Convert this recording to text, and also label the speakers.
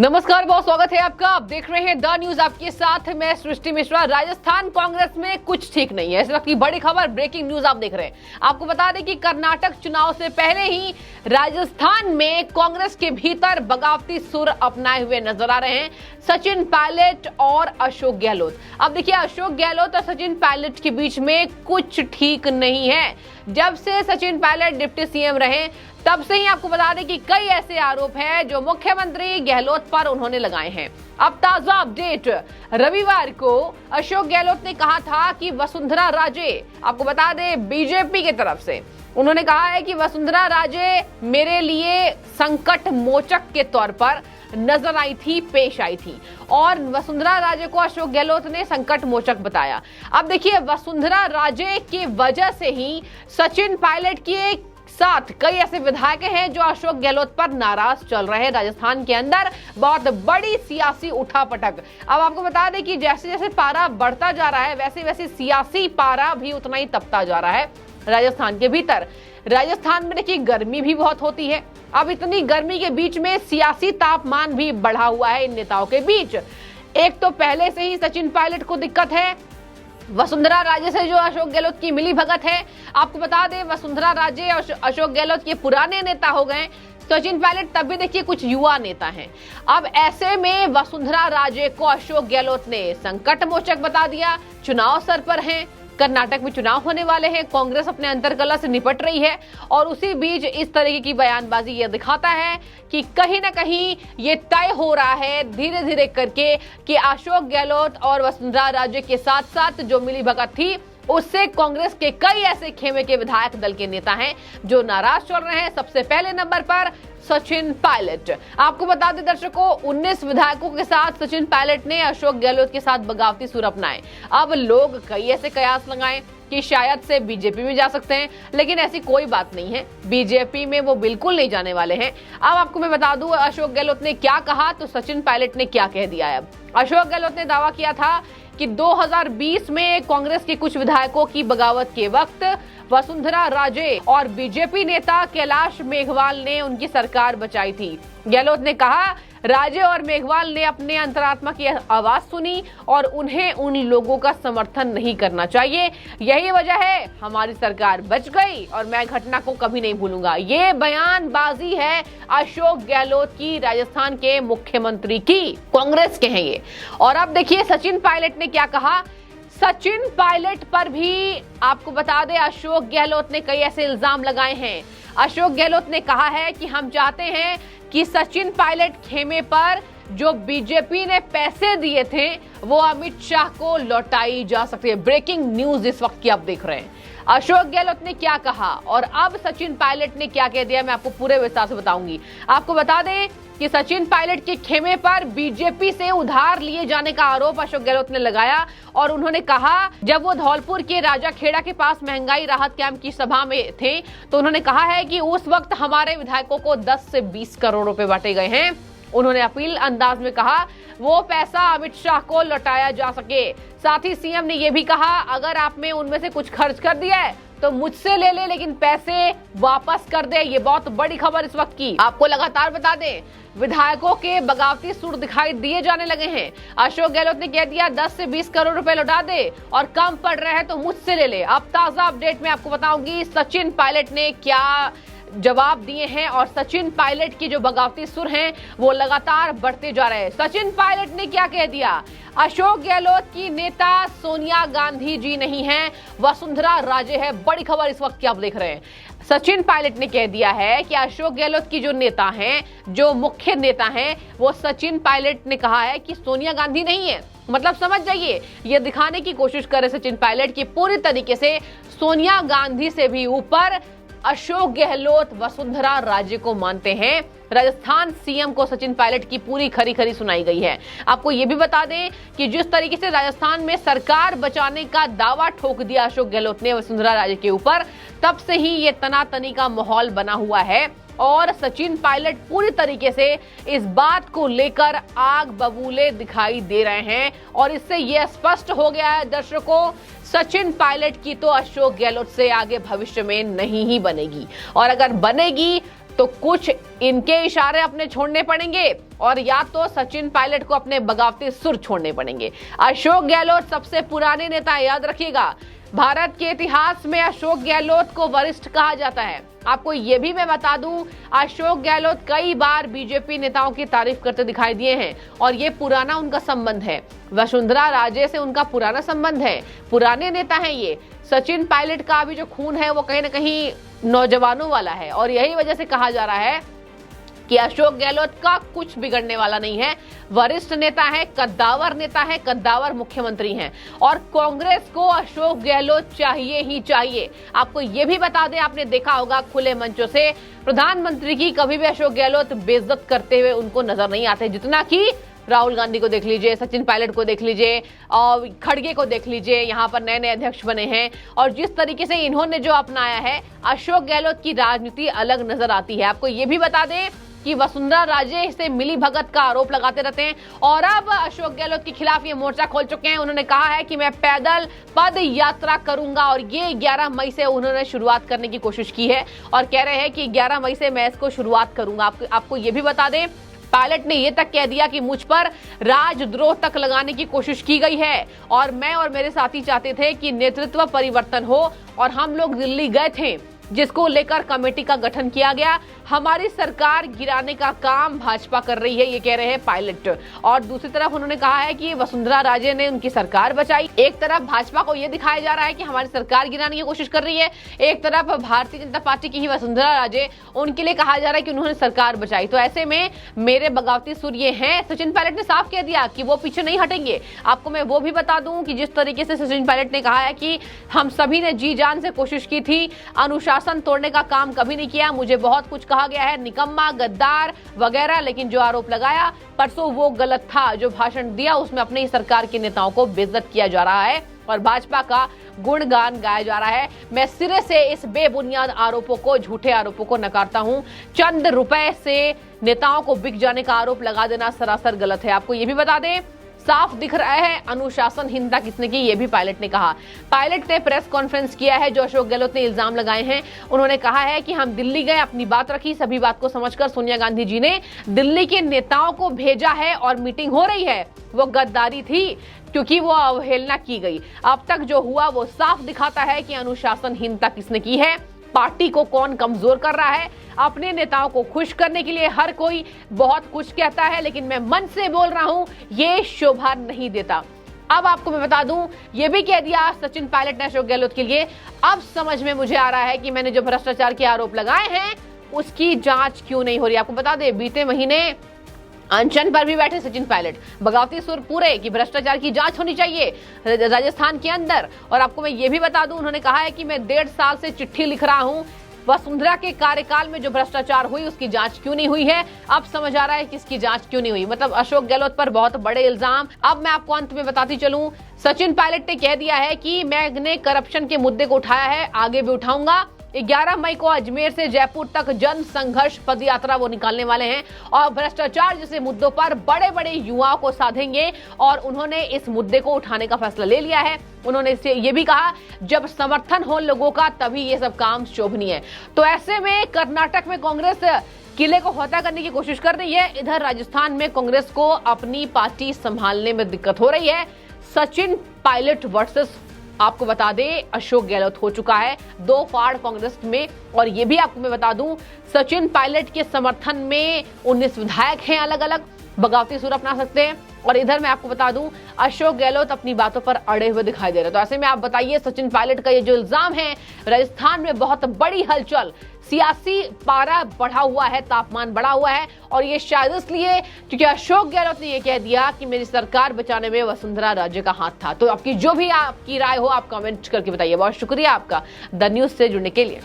Speaker 1: नमस्कार, बहुत स्वागत है आपका। आप देख रहे हैं द न्यूज, आपके साथ मैं सृष्टि मिश्रा। राजस्थान कांग्रेस में कुछ ठीक नहीं है, इस वक्त की बड़ी खबर, ब्रेकिंग न्यूज आप देख रहे हैं। आपको बता दें कि कर्नाटक चुनाव से पहले ही राजस्थान में कांग्रेस के भीतर बगावती सुर अपनाए हुए नजर आ रहे हैं सचिन पायलट और अशोक गहलोत। अब देखिए, अशोक गहलोत और सचिन पायलट के बीच में कुछ ठीक नहीं है। जब से सचिन पायलट डिप्टी सीएम रहे तब से ही आपको बता दें कि कई ऐसे आरोप हैं जो मुख्यमंत्री गहलोत पर उन्होंने लगाए हैं। अब ताजा अपडेट, रविवार को अशोक गहलोत ने कहा था कि वसुंधरा राजे, आपको बता दें बीजेपी की तरफ से उन्होंने कहा है कि वसुंधरा राजे मेरे लिए संकट मोचक के तौर पर नजर आई थी, पेश आई थी, और वसुंधरा राजे को अशोक गहलोत ने संकट मोचक बताया। अब देखिए, वसुंधरा राजे की वजह से ही सचिन पायलट के साथ कई ऐसे विधायक हैं जो अशोक गहलोत पर नाराज चल रहे हैं। राजस्थान के अंदर बहुत बड़ी सियासी उठापटक। अब आपको बता दें कि जैसे जैसे पारा बढ़ता जा रहा है वैसे वैसे सियासी पारा भी उतना ही तपता जा रहा है राजस्थान के भीतर। राजस्थान में देखिए, गर्मी भी बहुत होती है। अब इतनी गर्मी के बीच में सियासी तापमान भी बढ़ा हुआ है इन नेताओं के बीच। एक तो पहले से ही सचिन पायलट को दिक्कत है, वसुंधरा राजे से जो अशोक गहलोत की मिली भगत है। आपको बता दें, वसुंधरा राजे और अशोक गहलोत के पुराने नेता हो गए, सचिन पायलट तब भी देखिए कुछ युवा नेता हैं। अब ऐसे में वसुंधरा राजे को अशोक गहलोत ने संकट मोचक बता दिया। चुनाव सर पर हैं, कर्नाटक में चुनाव होने वाले हैं, कांग्रेस अपने अंतर्कलह से निपट रही है, और उसी बीच इस तरीके की बयानबाजी ये दिखाता है कि कहीं ना कहीं ये तय हो रहा है धीरे धीरे करके कि अशोक गहलोत और वसुंधरा राजे के साथ साथ जो मिली भगत थी उससे कांग्रेस के कई ऐसे खेमे के विधायक दल के नेता हैं जो नाराज चल रहे हैं। सबसे पहले नंबर पर सचिन पायलट। आपको बता दें दर्शकों, 19 विधायकों के साथ सचिन पायलट ने अशोक गहलोत के साथ बगावती सुर अपनाए। अब लोग कई ऐसे कयास लगाएं कि शायद से बीजेपी में जा सकते हैं, लेकिन ऐसी कोई बात नहीं है, बीजेपी में वो बिल्कुल नहीं जाने वाले हैं। अब आपको मैं बता दूं अशोक गहलोत ने क्या कहा तो सचिन पायलट ने क्या कह दिया है। अब अशोक गहलोत ने दावा किया था कि 2020 में कांग्रेस के कुछ विधायकों की बगावत के वक्त वसुंधरा राजे और बीजेपी नेता कैलाश मेघवाल ने उनकी सरकार बचाई थी। गहलोत ने कहा, राजे और मेघवाल ने अपने अंतरात्मा की आवाज सुनी और उन्हें उन लोगों का समर्थन नहीं करना चाहिए। यही वजह है हमारी सरकार बच गई और मैं घटना को कभी नहीं भूलूंगा। ये बयानबाजी है अशोक गहलोत की, राजस्थान के मुख्यमंत्री की, कांग्रेस के हैं ये। और अब देखिए सचिन पायलट ने क्या कहा। सचिन पायलट पर भी आपको बता दें अशोक गहलोत ने कई ऐसे इल्जाम लगाए हैं। अशोक गहलोत ने कहा है कि हम चाहते हैं कि सचिन पायलट खेमे पर जो बीजेपी ने पैसे दिए थे वो अमित शाह को लौटाई जा सकती है। ब्रेकिंग न्यूज इस वक्त की आप देख रहे हैं। अशोक गहलोत ने क्या कहा और अब सचिन पायलट ने क्या कह दिया, मैं आपको पूरे विस्तार से बताऊंगी। आपको बता दें कि सचिन पायलट के खेमे पर बीजेपी से उधार लिए जाने का आरोप अशोक गहलोत ने लगाया और उन्होंने कहा, जब वो धौलपुर के राजा खेड़ा के पास महंगाई राहत कैंप की सभा में थे तो उन्होंने कहा है कि उस वक्त हमारे विधायकों को 10 से 20 करोड़ रुपए बांटे गए हैं। उन्होंने अपील अंदाज में कहा वो पैसा अमित शाह को लौटाया जा सके। साथ ही सीएम ने यह भी कहा, अगर आपने उनमें से कुछ खर्च कर दिया है तो मुझसे ले ले, लेकिन पैसे वापस कर दे। ये बहुत बड़ी खबर इस वक्त की। आपको लगातार बता दें, विधायकों के बगावती सुर दिखाई दिए जाने लगे हैं। अशोक गहलोत ने कह दिया 10 से 20 करोड़ रुपए लौटा दे और कम पड़ रहे हैं तो मुझसे ले ले। अब ताजा अपडेट में आपको बताऊंगी सचिन पायलट ने क्या जवाब दिए हैं और सचिन पायलट की जो बगावती सुर हैं वो लगातार बढ़ते जा रहे हैं। सचिन पायलट ने क्या कह दिया, अशोक गहलोत की नेता सोनिया गांधी जी नहीं है, वसुंधरा राजे है। बड़ी खबर इस वक्त की आप देख रहे हैं। सचिन पायलट ने कह दिया है कि अशोक गहलोत की जो नेता हैं, जो मुख्य नेता हैं, वो सचिन पायलट ने कहा है कि सोनिया गांधी नहीं है। मतलब समझ जाइए, ये दिखाने की कोशिश करे सचिन पायलट की पूरी तरीके से सोनिया गांधी से भी ऊपर अशोक गहलोत वसुंधरा राजे को मानते हैं। राजस्थान सीएम को सचिन पायलट की पूरी खरी खरी सुनाई गई है। आपको ये भी बता दें कि जिस तरीके से राजस्थान में सरकार बचाने का दावा ठोक दिया अशोक गहलोत ने वसुंधरा राजे के ऊपर, तब से ही ये तनातनी का माहौल बना हुआ है और सचिन पायलट पूरी तरीके से इस बात को लेकर आग बबूले दिखाई दे रहे हैं। और इससे यह स्पष्ट हो गया है दर्शकों, सचिन पायलट की तो अशोक गहलोत से आगे भविष्य में नहीं ही बनेगी, और अगर बनेगी तो कुछ इनके इशारे अपने छोड़ने पड़ेंगे और या तो सचिन पायलट को अपने बगावती सुर छोड़ने पड़ेंगे। अशोक गहलोत सबसे पुराने नेता, याद रखिएगा, भारत के इतिहास में अशोक गहलोत को वरिष्ठ कहा जाता है। आपको ये भी मैं बता दूं, अशोक गहलोत कई बार बीजेपी नेताओं की तारीफ करते दिखाई दिए हैं और ये पुराना उनका संबंध है। वसुंधरा राजे से उनका पुराना संबंध है, पुराने नेता हैं ये। सचिन पायलट का भी जो खून है वो कहीं ना कहीं नौजवानों वाला है और यही वजह से कहा जा रहा है कि अशोक गहलोत का कुछ बिगड़ने वाला नहीं है। वरिष्ठ नेता है, कद्दावर नेता है, कद्दावर मुख्यमंत्री हैं और कांग्रेस को अशोक गहलोत चाहिए ही चाहिए। आपको ये भी बता दें, आपने देखा होगा खुले मंचों से प्रधानमंत्री की कभी भी अशोक गहलोत बेइज्जत करते हुए उनको नजर नहीं आते, जितना कि राहुल गांधी को देख लीजिए, सचिन पायलट को देख लीजिए और खड़गे को देख लीजिए, यहाँ पर नए नए अध्यक्ष बने हैं और जिस तरीके से इन्होंने जो अपनाया है, अशोक गहलोत की राजनीति अलग नजर आती है। आपको ये भी बता दें कि वसुंधरा राजे से मिली भगत का आरोप लगाते रहते हैं और अब अशोक गहलोत के खिलाफ ये मोर्चा खोल चुके हैं। उन्होंने कहा है कि मैं पैदल पद यात्रा करूंगा और ये 11 मई से उन्होंने शुरुआत करने की कोशिश की है और कह रहे हैं कि 11 मई से मैं इसको शुरुआत करूंगा। आपको ये भी बता दें, पायलट ने यह तक कह दिया कि मुझ पर राजद्रोह तक लगाने की कोशिश की गई है और मैं और मेरे साथी चाहते थे कि नेतृत्व परिवर्तन हो और हम लोग दिल्ली गए थे, जिसको लेकर कमेटी का गठन किया गया। हमारी सरकार गिराने का काम भाजपा कर रही है, ये कह रहे हैं पायलट। और दूसरी तरफ उन्होंने कहा है कि वसुंधरा राजे ने उनकी सरकार बचाई। एक तरफ भाजपा को यह दिखाया जा रहा है कि हमारी सरकार गिराने की कोशिश कर रही है, एक तरफ भारतीय जनता पार्टी की ही वसुंधरा राजे, उनके लिए कहा जा रहा है कि उन्होंने सरकार बचाई। तो ऐसे में मेरे बगावती सुर ये हैं। सचिन पायलट ने साफ कह दिया कि वो पीछे नहीं हटेंगे। आपको मैं वो भी बता दूं कि जिस तरीके से सचिन पायलट ने कहा है कि हम सभी ने जी जान से कोशिश की थी, अनुशासन तोड़ने का काम कभी नहीं किया, मुझे बहुत कुछ कहा गया है, निकम्मा, गद्दार वगैरह, लेकिन जो आरोप लगाया परसों वो गलत था। जो भाषण दिया उसमें अपने ही सरकार के नेताओं को बेइज्जत किया जा रहा है और भाजपा का गुणगान गाया जा रहा है। मैं सिरे से इस बेबुनियाद आरोपों को, झूठे आरोपों को नकारता हूं। चंद रुपए से नेताओं को बिक जाने का आरोप लगा देना सरासर गलत है। आपको ये भी बता दें, साफ दिख रहा है अनुशासनहीनता किसने की, ये भी पायलट ने कहा। पायलट ने प्रेस कॉन्फ्रेंस किया है, जो अशोक गहलोत ने इल्जाम लगाए हैं। उन्होंने कहा है कि हम दिल्ली गए, अपनी बात रखी, सभी बात को समझकर सोनिया गांधी जी ने दिल्ली के नेताओं को भेजा है और मीटिंग हो रही है। वो गद्दारी थी क्योंकि वो अवहेलना की गई। अब तक जो हुआ वो साफ दिखाता है कि अनुशासनहीनता किसने की है, पार्टी को कौन कमजोर कर रहा है। अपने नेताओं को खुश करने के लिए हर कोई बहुत कुछ कहता है, लेकिन मैं मन से बोल रहा हूं, ये शोभा नहीं देता। अब आपको मैं बता दूं, ये भी कह दिया सचिन पायलट ने अशोक गहलोत के लिए, अब समझ में मुझे आ रहा है कि मैंने जो भ्रष्टाचार के आरोप लगाए हैं उसकी जांच क्यों नहीं हो रही। आपको बता दें, बीते महीने अनशन पर भी बैठे सचिन पायलट, बगावती सुर पूरे कि भ्रष्टाचार की जांच होनी चाहिए राजस्थान के अंदर। और आपको मैं ये भी बता दूं, उन्होंने कहा है कि मैं 1.5 साल से चिट्ठी लिख रहा हूं, वसुंधरा के कार्यकाल में जो भ्रष्टाचार हुई उसकी जांच क्यों नहीं हुई है। अब समझ आ रहा है कि इसकी जांच क्यों नहीं हुई। मतलब अशोक गहलोत पर बहुत बड़े इल्जाम। अब मैं आपको अंत में बताती चलूं, सचिन पायलट ने कह दिया है कि मैंने करप्शन के मुद्दे को उठाया है, आगे भी उठाऊंगा। 11 मई को अजमेर से जयपुर तक जन संघर्ष पद यात्रा वो निकालने वाले हैं और भ्रष्टाचार जैसे मुद्दों पर बड़े बड़े युवाओं को साधेंगे और उन्होंने इस मुद्दे को उठाने का फैसला ले लिया है। उन्होंने इससे ये भी कहा, जब समर्थन हो लोगों का तभी ये सब काम शोभनीय है। तो ऐसे में कर्नाटक में कांग्रेस किले को फतह करने की कोशिश कर रही है, इधर राजस्थान में कांग्रेस को अपनी पार्टी संभालने में दिक्कत हो रही है। सचिन पायलट वर्सेस आपको बता दें अशोक गहलोत हो चुका है, 2 फाड़ कांग्रेस में। और ये भी आपको मैं बता दूं, सचिन पायलट के समर्थन में 19 विधायक हैं, अलग अलग बगावती सुर अपना सकते हैं। और इधर मैं आपको बता दूं, अशोक गहलोत अपनी बातों पर अड़े हुए दिखाई दे रहे। तो ऐसे में आप बताइए, सचिन पायलट का ये जो इल्जाम है, राजस्थान में बहुत बड़ी हलचल, सियासी पारा बढ़ा हुआ है, तापमान बढ़ा हुआ है और ये शायद इसलिए क्योंकि अशोक गहलोत ने ये कह दिया कि मेरी सरकार बचाने में वसुंधरा राजे का हाथ था। तो आपकी जो भी आपकी राय हो, आप कमेंट करके बताइए। बहुत शुक्रिया आपका द न्यूज से जुड़ने के लिए।